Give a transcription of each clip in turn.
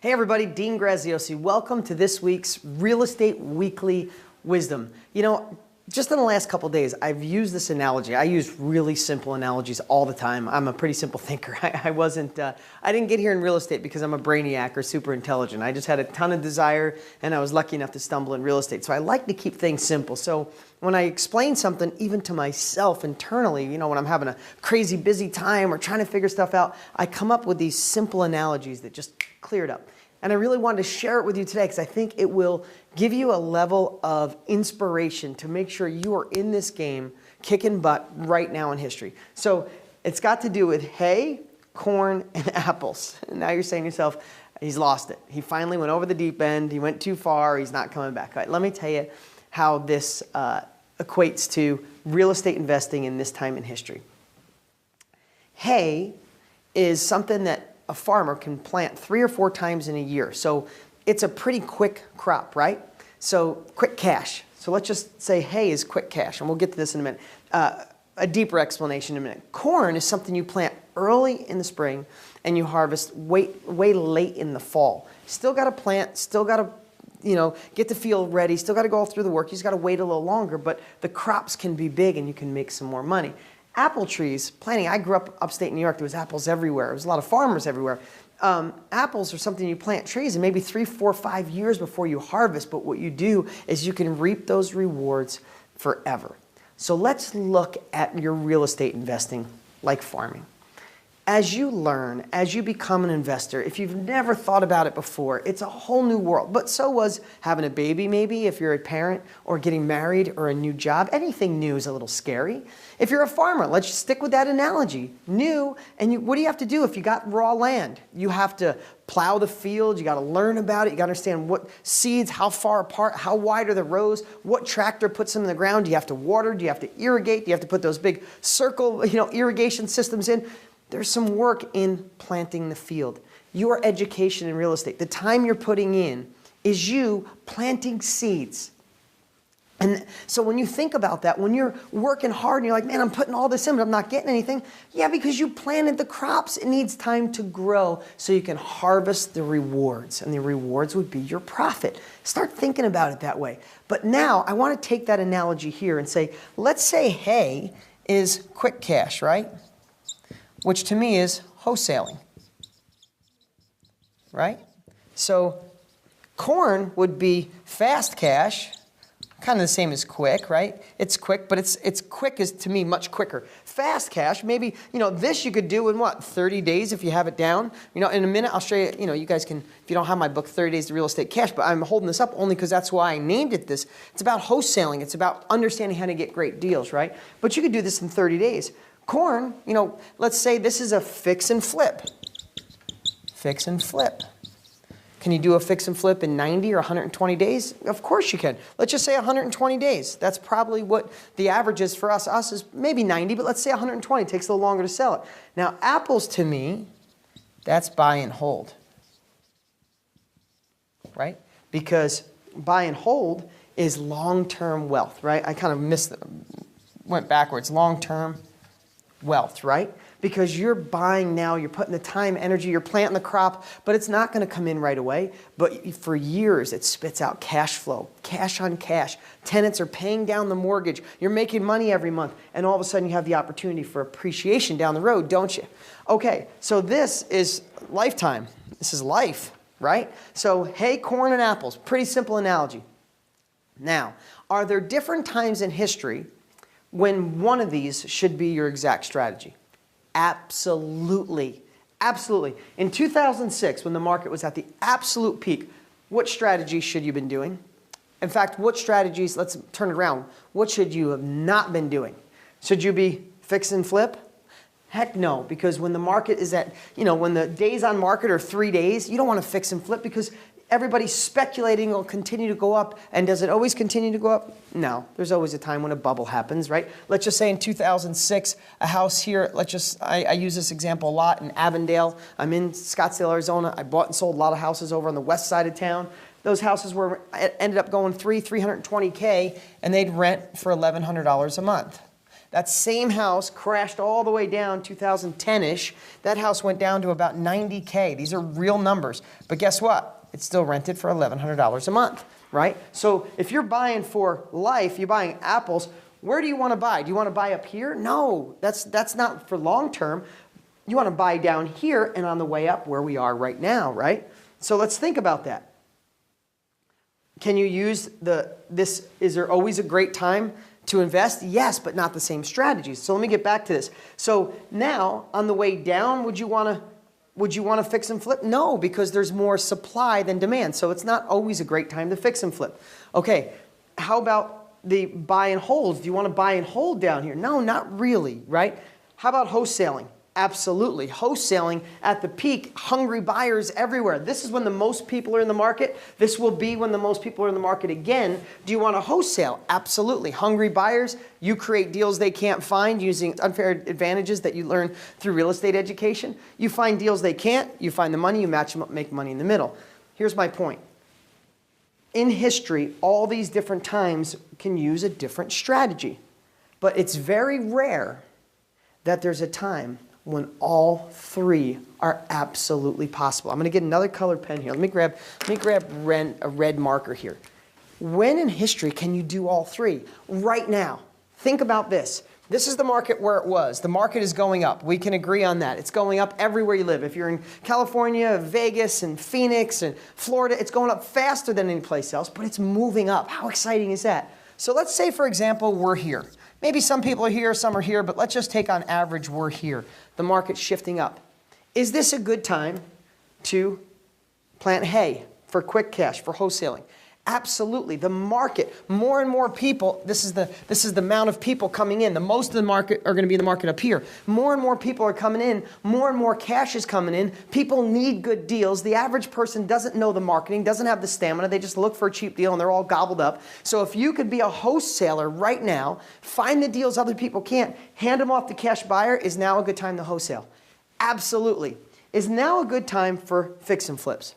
Hey everybody, Dean Graziosi. Welcome to this week's Real Estate Weekly Wisdom. You know, just in the last couple days, I've used this analogy. I use really simple analogies all the time. I'm a pretty simple thinker. I didn't get here in real estate because I'm a brainiac or super intelligent. I just had a ton of desire and I was lucky enough to stumble in real estate. So I like to keep things simple. So when I explain something, even to myself internally, you know, when I'm having a crazy busy time or trying to figure stuff out, I come up with these simple analogies that just clear it up. And I really wanted to share it with you today because I think it will give you a level of inspiration to make sure you are in this game kicking butt right now in history. So it's got to do with hay, corn, and apples. And now you're saying to yourself, he's lost it. He finally went over the deep end. He went too far. He's not coming back. All right, let me tell you how this equates to real estate investing in this time in history. Hay is something that a farmer can plant 3 or 4 times in a year. So it's a pretty quick crop, right? So quick cash. So let's just say hay is quick cash, and we'll get to this in a minute. A deeper explanation in a minute. Corn is something you plant early in the spring and you harvest way late in the fall. Still got to plant, still got to get the field ready, still got to go all through the work. You just got to wait a little longer, but the crops can be big and you can make some more money. Apple trees, planting, I grew up upstate New York, there was apples everywhere. There was a lot of farmers everywhere. Apples are something you plant trees and maybe 3, 4, 5 years before you harvest, but what you do is you can reap those rewards forever. So let's look at your real estate investing like farming. As you learn, as you become an investor, if you've never thought about it before, it's a whole new world. But so was having a baby maybe, if you're a parent, or getting married, or a new job. Anything new is a little scary. If you're a farmer, let's stick with that analogy. New, and what do you have to do if you got raw land? You have to plow the field, you got to learn about it, you got to understand what seeds, how far apart, how wide are the rows, what tractor puts them in the ground, do you have to water, do you have to irrigate, do you have to put those big circle irrigation systems in? There's some work in planting the field. Your education in real estate, the time you're putting in is you planting seeds. And so when you think about that, when you're working hard and you're like, man, I'm putting all this in, but I'm not getting anything. Yeah, because you planted the crops. It needs time to grow so you can harvest the rewards. And the rewards would be your profit. Start thinking about it that way. But now I want to take that analogy here and say, let's say hay is quick cash, right? Which to me is wholesaling, right? So corn would be fast cash, kind of the same as quick, right? It's quick, but it's quick is to me much quicker. Fast cash, maybe, this you could do in what, 30 days if you have it down? In a minute I'll show you, you guys can, if you don't have my book, 30 Days to Real Estate Cash, but I'm holding this up only because that's why I named it this. It's about wholesaling. It's about understanding how to get great deals, right? But you could do this in 30 days. Corn, let's say this is a fix and flip. Fix and flip. Can you do a fix and flip in 90 or 120 days? Of course you can. Let's just say 120 days. That's probably what the average is for us. Us is maybe 90, but let's say 120. It takes a little longer to sell it. Now, apples to me, that's buy and hold. Right? Because buy and hold is long-term wealth, right? I kind of went backwards. Long-term wealth, right? Because you're buying now, you're putting the time, energy, you're planting the crop, but it's not going to come in right away. But for years, it spits out cash flow, cash on cash. Tenants are paying down the mortgage. You're making money every month. And all of a sudden, you have the opportunity for appreciation down the road, don't you? Okay, so this is lifetime. This is life, right? So hay, corn, and apples. Pretty simple analogy. Now, are there different times in history when one of these should be your exact strategy? Absolutely. Absolutely. In 2006, when the market was at the absolute peak, what strategies should you have been doing? In fact, what strategies, let's turn it around, what should you have not been doing? Should you be fix and flip? Heck no, because when the market is at, when the days on market are 3 days, you don't want to fix and flip because everybody's speculating it'll continue to go up. And does it always continue to go up? No. There's always a time when a bubble happens, right? Let's just say in 2006, a house here, I use this example a lot in Avondale. I'm in Scottsdale, Arizona. I bought and sold a lot of houses over on the west side of town. Those houses ended up going $320K, and they'd rent for $1,100 a month. That same house crashed all the way down 2010-ish. That house went down to about 90K. These are real numbers. But guess what? It's still rented for $1,100 a month, right? So if you're buying for life, you're buying apples, where do you want to buy? Do you want to buy up here? No, that's not for long term. You want to buy down here and on the way up where we are right now, right? So let's think about that. Can you use this? Is there always a great time to invest? Yes, but not the same strategies. So let me get back to this. So now on the way down, would you want to fix and flip? No, because there's more supply than demand. So it's not always a great time to fix and flip. Okay, how about the buy and holds? Do you want to buy and hold down here? No, not really, right? How about wholesaling? Absolutely. Wholesaling at the peak, hungry buyers everywhere. This is when the most people are in the market. This will be when the most people are in the market again. Do you want to wholesale? Absolutely. Hungry buyers, you create deals they can't find using unfair advantages that you learn through real estate education. You find deals they can't, you find the money, you match them up, make money in the middle. Here's my point. In history, all these different times can use a different strategy. But it's very rare that there's a time when all three are absolutely possible. I'm going to get another colored pen here. Let me grab a red marker here. When in history can you do all three? Right now. Think about this. This is the market where it was. The market is going up. We can agree on that. It's going up everywhere you live. If you're in California, Vegas, and Phoenix, and Florida, it's going up faster than any place else, but it's moving up. How exciting is that? So let's say, for example, we're here. Maybe some people are here, some are here, but let's just take on average we're here. The market's shifting up. Is this a good time to plant hay for quick cash, for wholesaling? Absolutely. The market, more and more people, this is the amount of people coming in. The most of the market are going to be in the market up here. More and more people are coming in. More and more cash is coming in. People need good deals. The average person doesn't know the marketing, doesn't have the stamina. They just look for a cheap deal and they're all gobbled up. So if you could be a wholesaler right now, find the deals other people can't, hand them off to cash buyer, is now a good time to wholesale. Absolutely. Is now a good time for fix and flips?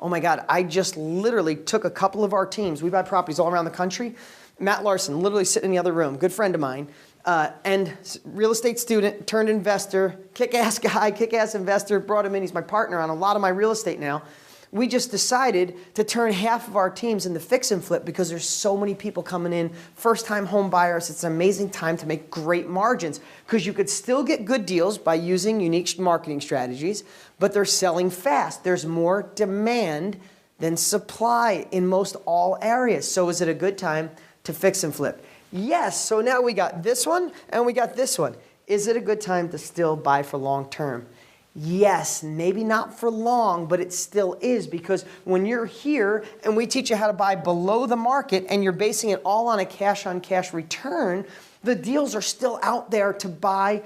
Oh my God, I just literally took a couple of our teams. We buy properties all around the country. Matt Larson, literally sitting in the other room, good friend of mine, and real estate student turned investor, kick-ass guy, kick-ass investor, brought him in. He's my partner on a lot of my real estate now. We just decided to turn half of our teams into fix and flip because there's so many people coming in, first-time home buyers. It's an amazing time to make great margins because you could still get good deals by using unique marketing strategies, but they're selling fast. There's more demand than supply in most all areas. So is it a good time to fix and flip? Yes. So now we got this one and we got this one. Is it a good time to still buy for long term? Yes, maybe not for long, but it still is, because when you're here and we teach you how to buy below the market and you're basing it all on a cash-on-cash return, the deals are still out there to buy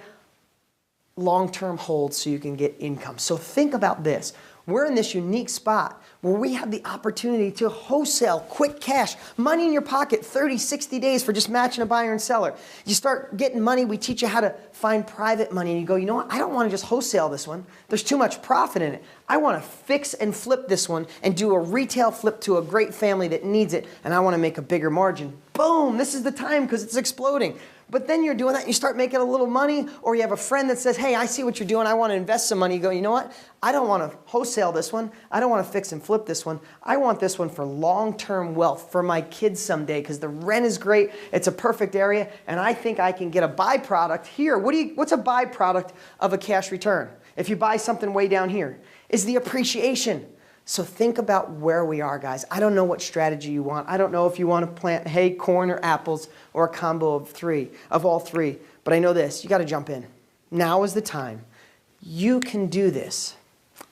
long-term holds so you can get income. So think about this. We're in this unique spot where we have the opportunity to wholesale quick cash, money in your pocket, 30, 60 days for just matching a buyer and seller. You start getting money, we teach you how to find private money, and you go, you know what, I don't want to just wholesale this one. There's too much profit in it. I want to fix and flip this one and do a retail flip to a great family that needs it, and I want to make a bigger margin. Boom, this is the time because it's exploding. But then you're doing that and you start making a little money, or you have a friend that says, hey, I see what you're doing, I want to invest some money. You go, you know what? I don't want to wholesale this one. I don't want to fix and flip this one. I want this one for long-term wealth for my kids someday because the rent is great. It's a perfect area, and I think I can get a byproduct here. What's a byproduct of a cash return? If you buy something way down here, is the appreciation. So think about where we are, guys. I don't know what strategy you want. I don't know if you want to plant hay, corn, or apples, or a combo of all three. But I know this, you got to jump in. Now is the time. You can do this.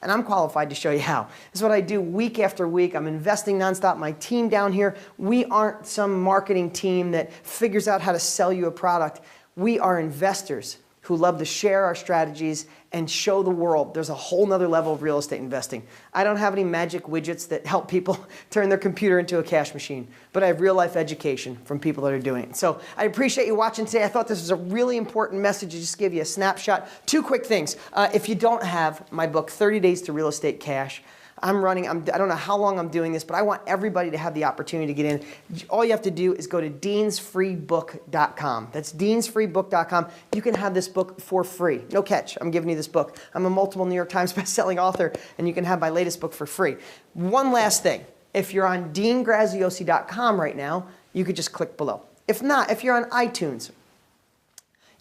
And I'm qualified to show you how. This is what I do week after week. I'm investing nonstop. My team down here, we aren't some marketing team that figures out how to sell you a product. We are investors who love to share our strategies and show the world there's a whole nother level of real estate investing. I don't have any magic widgets that help people turn their computer into a cash machine, but I have real life education from people that are doing it. So I appreciate you watching today. I thought this was a really important message to just give you a snapshot. Two quick things. If you don't have my book, 30 Days to Real Estate Cash, I don't know how long I'm doing this, but I want everybody to have the opportunity to get in. All you have to do is go to deansfreebook.com. That's deansfreebook.com. You can have this book for free. No catch. I'm giving you this book. I'm a multiple New York Times bestselling author, and you can have my latest book for free. One last thing. If you're on deangraziosi.com right now, you could just click below. If not, if you're on iTunes,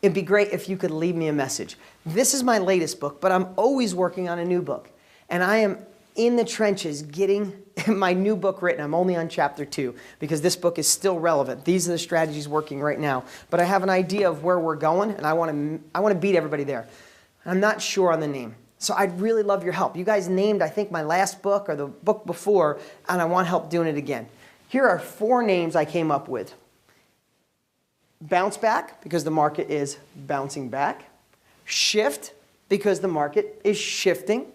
it'd be great if you could leave me a message. This is my latest book, but I'm always working on a new book. And I am in the trenches getting my new book written. I'm only on chapter 2 because this book is still relevant. These are the strategies working right now. But I have an idea of where we're going, and I want to beat everybody there. I'm not sure on the name. So I'd really love your help. You guys named, I think, my last book or the book before, and I want help doing it again. Here are 4 names I came up with. Bounce back, because the market is bouncing back. Shift, because the market is shifting.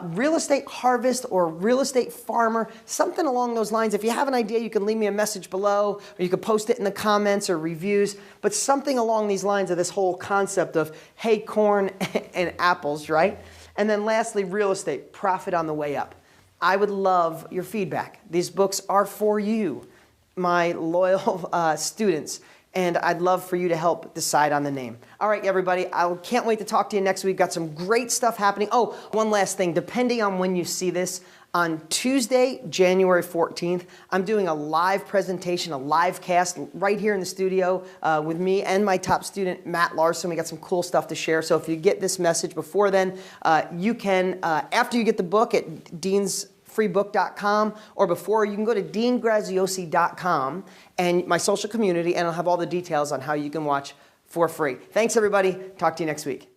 Real estate harvest or real estate farmer, something along those lines. If you have an idea, you can leave me a message below, or you can post it in the comments or reviews, but something along these lines of this whole concept of hay, corn, and apples, right? And then lastly, real estate, profit on the way up. I would love your feedback. These books are for you, my loyal students. And I'd love for you to help decide on the name. All right, everybody, I can't wait to talk to you next week. Got some great stuff happening. Oh, one last thing. Depending on when you see this, on Tuesday, January 14th, I'm doing a live presentation, a live cast right here in the studio with me and my top student, Matt Larson. We got some cool stuff to share. So if you get this message before then, you can, after you get the book at deansfreebook.com or before, you can go to deangraziosi.com and my social community, and I'll have all the details on how you can watch for free. Thanks, everybody. Talk to you next week.